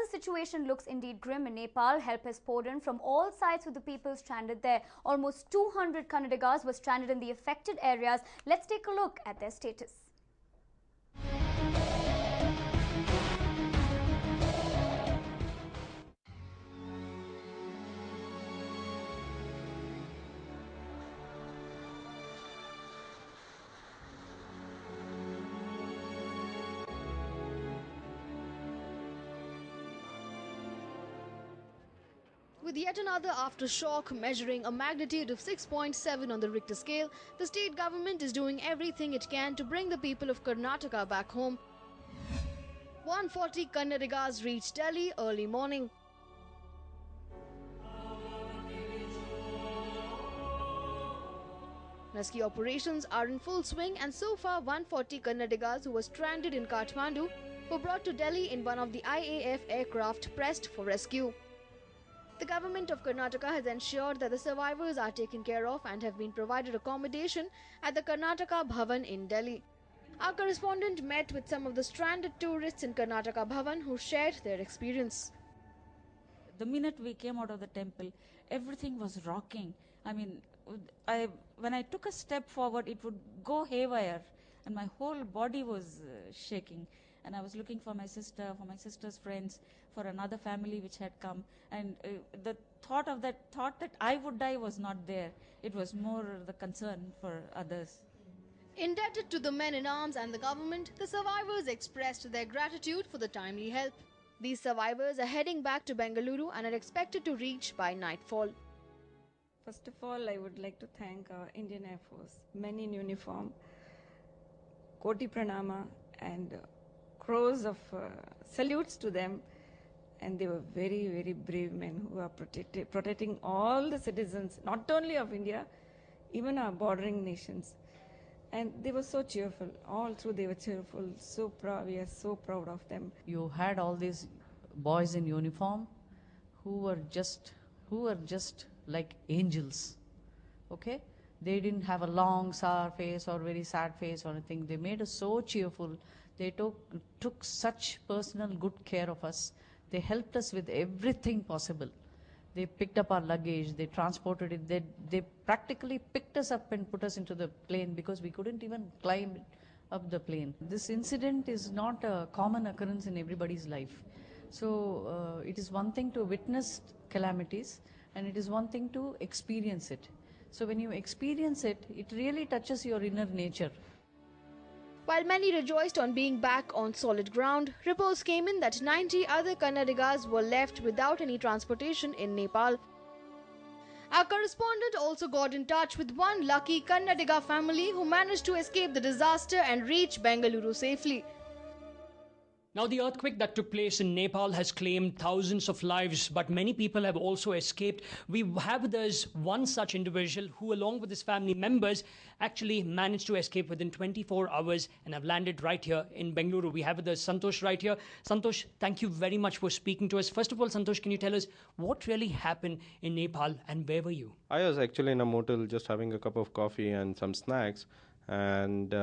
the situation looks indeed grim in Nepal, help has poured in from all sides with the people stranded there. Almost 200 Kannadigas were stranded in the affected areas. Let's take a look at their status. With yet another aftershock measuring a magnitude of 6.7 on the Richter scale, the state government is doing everything it can to bring the people of Karnataka back home. 140 Kannadigas reached Delhi early morning. Rescue operations are in full swing, and so far 140 Kannadigas who were stranded in Kathmandu were brought to Delhi in one of the IAF aircraft pressed for rescue. The government of Karnataka has ensured that the survivors are taken care of and have been provided accommodation at the Karnataka Bhavan in Delhi. Our correspondent met with some of the stranded tourists in Karnataka Bhavan who shared their experience. The minute we came out of the temple, everything was rocking. I mean, when I took a step forward, it would go haywire, and my whole body was shaking. And I was looking for my sister, for my sister's friends, for another family which had come. And the thought that I would die was not there. It was more the concern for others. Indebted to the men in arms and the government, the survivors expressed their gratitude for the timely help. These survivors are heading back to Bengaluru and are expected to reach by nightfall. First of all, I would like to thank our Indian Air Force, men in uniform, Koti Pranama, and crores of salutes to them. And they were very, very brave men who are protecting all the citizens, not only of India, even our bordering nations. And they were so cheerful. All through they were cheerful. So proud. We are so proud of them. You had all these boys in uniform who were just like angels. Okay? They didn't have a long sour face or very sad face or anything. They made us so cheerful. They took such personal good care of us. They helped us with everything possible. They picked up our luggage, they transported it, they practically picked us up and put us into the plane because we couldn't even climb up the plane. This incident is not a common occurrence in everybody's life. So it is one thing to witness calamities, and it is one thing to experience it. So when you experience it, it really touches your inner nature. While many rejoiced on being back on solid ground, reports came in that 90 other Kannadigas were left without any transportation in Nepal. Our correspondent also got in touch with one lucky Kannadiga family who managed to escape the disaster and reach Bengaluru safely. Now, the earthquake that took place in Nepal has claimed thousands of lives, but many people have also escaped. We have with us one such individual who, along with his family members, actually managed to escape within 24 hours and have landed right here in Bengaluru. We have with us Santosh right here. Santosh, thank you very much for speaking to us. First of all, Santosh, can you tell us what really happened in Nepal and where were you? I was actually in a motel just having a cup of coffee and some snacks, and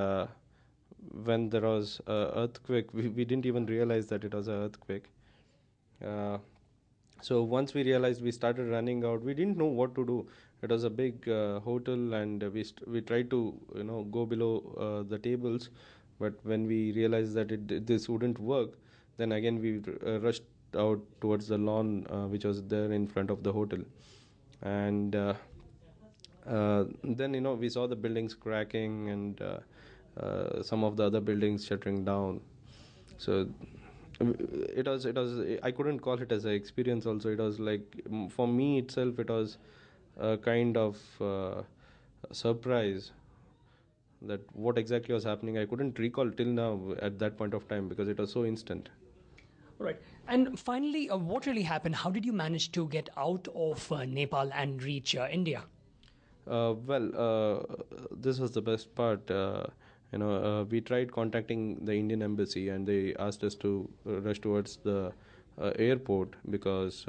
when there was an earthquake, we didn't even realize that it was an earthquake. So once we realized, we started running out. We didn't know what to do. It was a big hotel, and we tried to go below the tables, but when we realized that this wouldn't work, then again we rushed out towards the lawn which was there in front of the hotel, and then we saw the buildings cracking and some of the other buildings shuttering down. So it was I couldn't call it as an experience. Also, it was like, for me itself, it was a kind of surprise that what exactly was happening. I couldn't recall till now at that point of time because it was so instant. Right. And finally, what really happened? How did you manage to get out of Nepal and reach India? This was the best part. We tried contacting the Indian embassy, and they asked us to rush towards the airport because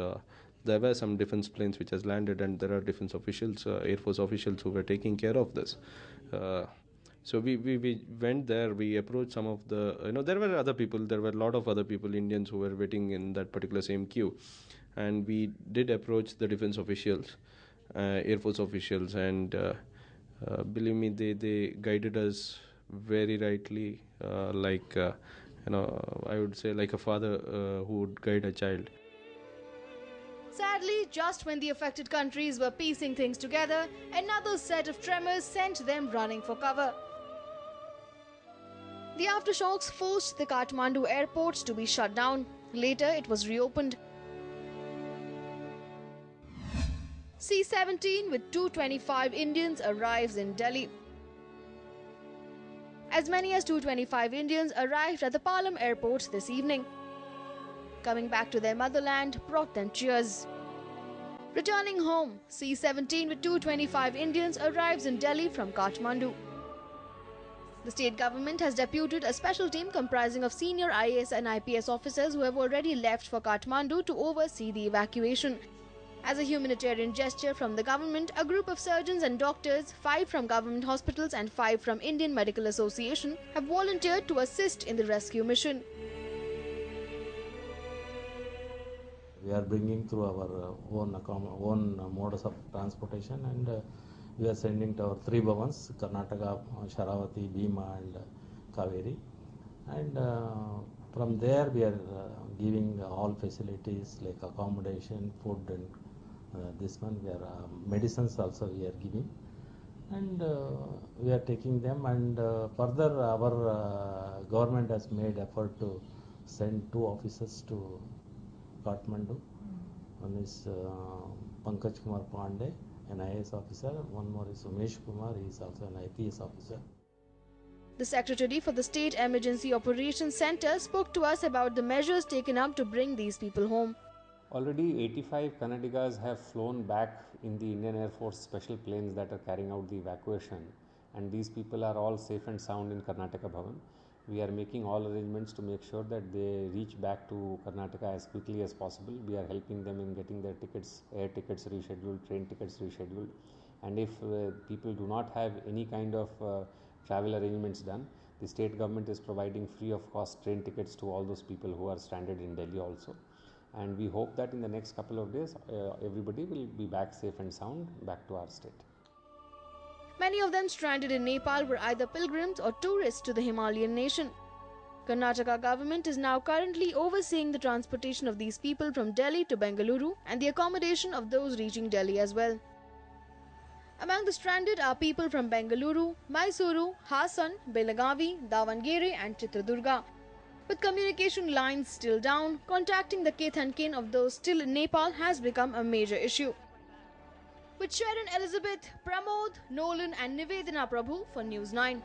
there were some defense planes which has landed, and there are defense officials, Air Force officials who were taking care of this. So we went there, we approached some of the, there were other people, there were a lot of other people, Indians, who were waiting in that particular same queue. And we did approach the defense officials, Air Force officials, and believe me, they guided us very rightly, I would say like a father who would guide a child. Sadly, just when the affected countries were piecing things together, another set of tremors sent them running for cover. The aftershocks forced the Kathmandu airport to be shut down. Later, it was reopened. C-17 with 225 Indians arrives in Delhi. As many as 225 Indians arrived at the Palam airport this evening. Coming back to their motherland brought them cheers. Returning home, C-17 with 225 Indians arrives in Delhi from Kathmandu. The state government has deputed a special team comprising of senior IAS and IPS officers who have already left for Kathmandu to oversee the evacuation. As a humanitarian gesture from the government, a group of surgeons and doctors, 5 from government hospitals and 5 from Indian Medical Association, have volunteered to assist in the rescue mission. We are bringing through our own modus of transportation, and we are sending to our 3 Bhavans, Karnataka, Sharavati, Bhima and Kaveri. And from there we are giving all facilities like accommodation, food, and this one we are medicines also we are giving, and we are taking them. And further our government has made effort to send 2 officers to Kathmandu. One is Pankaj Kumar Pandey, an IAS officer. One more is Umesh Kumar, he is also an IPS officer. The Secretary for the State Emergency Operations Centre spoke to us about the measures taken up to bring these people home. Already 85 Kannadigas have flown back in the Indian Air Force special planes that are carrying out the evacuation, and these people are all safe and sound in Karnataka Bhavan. We are making all arrangements to make sure that they reach back to Karnataka as quickly as possible. We are helping them in getting their tickets, air tickets rescheduled, train tickets rescheduled, and if people do not have any kind of travel arrangements done, the state government is providing free of cost train tickets to all those people who are stranded in Delhi also. And we hope that in the next couple of days, everybody will be back safe and sound back to our state. Many of them stranded in Nepal were either pilgrims or tourists to the Himalayan nation. Karnataka government is now currently overseeing the transportation of these people from Delhi to Bengaluru and the accommodation of those reaching Delhi as well. Among the stranded are people from Bengaluru, Mysuru, Hassan, Belagavi, Davangere and Chitradurga. With communication lines still down, contacting the kith and kin of those still in Nepal has become a major issue. With Sharon Elizabeth, Pramod, Nolan and Nivedana Prabhu for News 9.